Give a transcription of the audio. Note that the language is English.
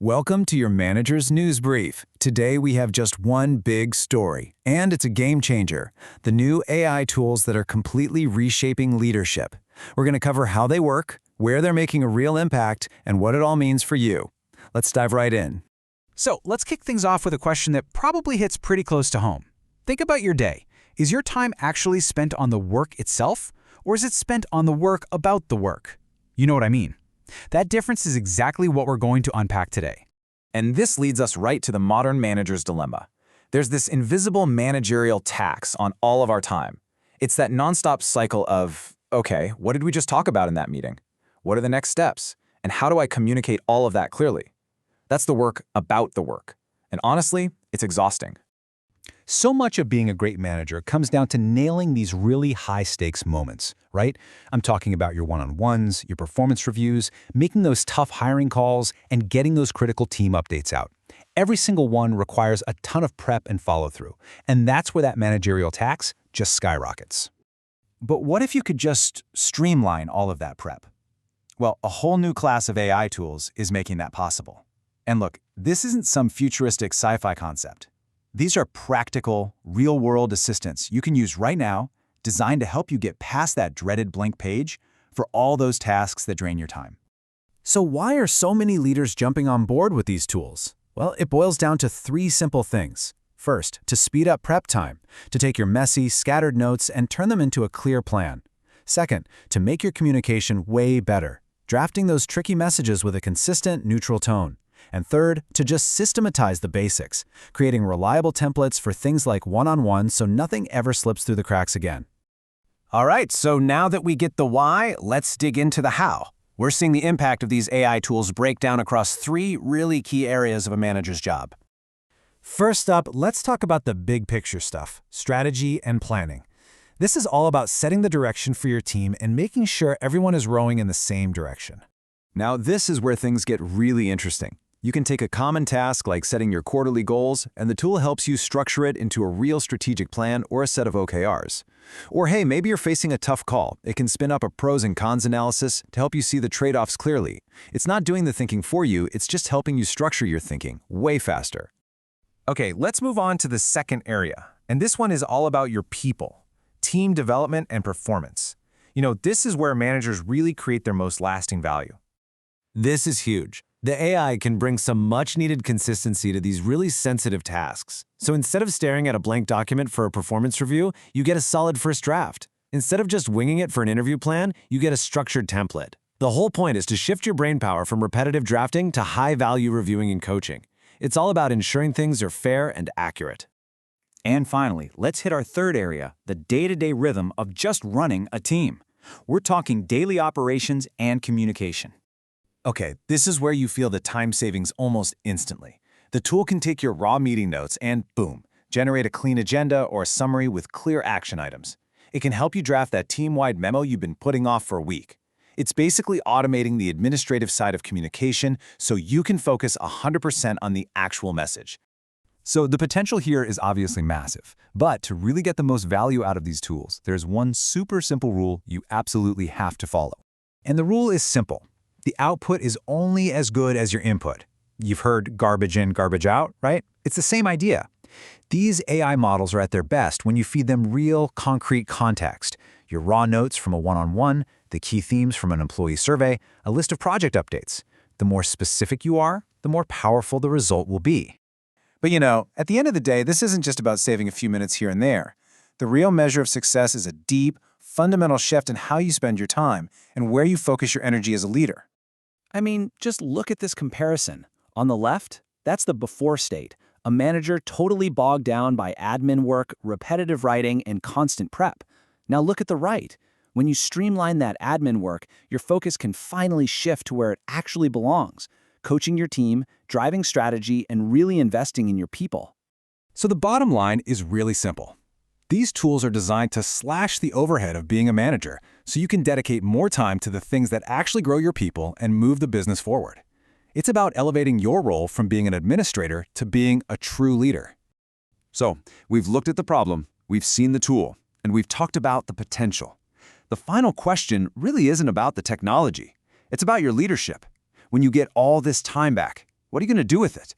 Welcome to your manager's news brief. Today we have just one big story, and it's a game changer. The new AI tools that are completely reshaping leadership. We're going to cover how they work, where they're making a real impact, and what it all means for you. Let's dive right in. So let's kick things off with a question that probably hits pretty close to home. Think about your day. Is your time actually spent on the work itself, or is it spent on the work about the work? You know what I mean. That difference is exactly what we're going to unpack today. And this leads us right to the modern manager's dilemma. There's this invisible managerial tax on all of our time. It's that nonstop cycle of, okay, what did we just talk about in that meeting? What are the next steps? And how do I communicate all of that clearly? That's the work about the work. And honestly, it's exhausting. So much of being a great manager comes down to nailing these really high-stakes moments, right? I'm talking about your one-on-ones, your performance reviews, making those tough hiring calls, and getting those critical team updates out. Every single one requires a ton of prep and follow-through, and that's where that managerial tax just skyrockets. But what if you could just streamline all of that prep? Well, a whole new class of AI tools is making that possible. And look, this isn't some futuristic sci-fi concept. These are practical, real-world assistants you can use right now, designed to help you get past that dreaded blank page for all those tasks that drain your time. So why are so many leaders jumping on board with these tools? Well, it boils down to three simple things. First, to speed up prep time, to take your messy, scattered notes and turn them into a clear plan. Second, to make your communication way better, drafting those tricky messages with a consistent, neutral tone. And third, to just systematize the basics, creating reliable templates for things like one-on-one so nothing ever slips through the cracks again. All right, so now that we get the why, let's dig into the how. We're seeing the impact of these AI tools break down across three really key areas of a manager's job. First up, let's talk about the big picture stuff, strategy and planning. This is all about setting the direction for your team and making sure everyone is rowing in the same direction. Now, this is where things get really interesting. You can take a common task like setting your quarterly goals, and the tool helps you structure it into a real strategic plan or a set of OKRs. Or hey, maybe you're facing a tough call. It can spin up a pros and cons analysis to help you see the trade-offs clearly. It's not doing the thinking for you, it's just helping you structure your thinking way faster. Okay, let's move on to the second area. And this one is all about your people, team development and performance. This is where managers really create their most lasting value. This is huge. The AI can bring some much-needed consistency to these really sensitive tasks. So instead of staring at a blank document for a performance review, you get a solid first draft. Instead of just winging it for an interview plan, you get a structured template. The whole point is to shift your brainpower from repetitive drafting to high-value reviewing and coaching. It's all about ensuring things are fair and accurate. And finally, let's hit our third area, the day-to-day rhythm of just running a team. We're talking daily operations and communication. Okay, this is where you feel the time savings almost instantly. The tool can take your raw meeting notes and, boom, generate a clean agenda or a summary with clear action items. It can help you draft that team-wide memo you've been putting off for a week. It's basically automating the administrative side of communication so you can focus 100% on the actual message. So the potential here is obviously massive, but to really get the most value out of these tools, there's one super simple rule you absolutely have to follow. And the rule is simple. The output is only as good as your input. You've heard garbage in, garbage out, right? It's the same idea. These AI models are at their best when you feed them real, concrete context. Your raw notes from a one-on-one, the key themes from an employee survey, a list of project updates. The more specific you are, the more powerful the result will be. But at the end of the day, this isn't just about saving a few minutes here and there. The real measure of success is a deep, fundamental shift in how you spend your time and where you focus your energy as a leader. I mean, just look at this comparison. On the left, that's the before state, a manager totally bogged down by admin work, repetitive writing, and constant prep. Now look at the right. When you streamline that admin work, your focus can finally shift to where it actually belongs, coaching your team, driving strategy, and really investing in your people. So the bottom line is really simple. These tools are designed to slash the overhead of being a manager so you can dedicate more time to the things that actually grow your people and move the business forward. It's about elevating your role from being an administrator to being a true leader. So, we've looked at the problem, we've seen the tool, and we've talked about the potential. The final question really isn't about the technology. It's about your leadership. When you get all this time back, What are you going to do with it?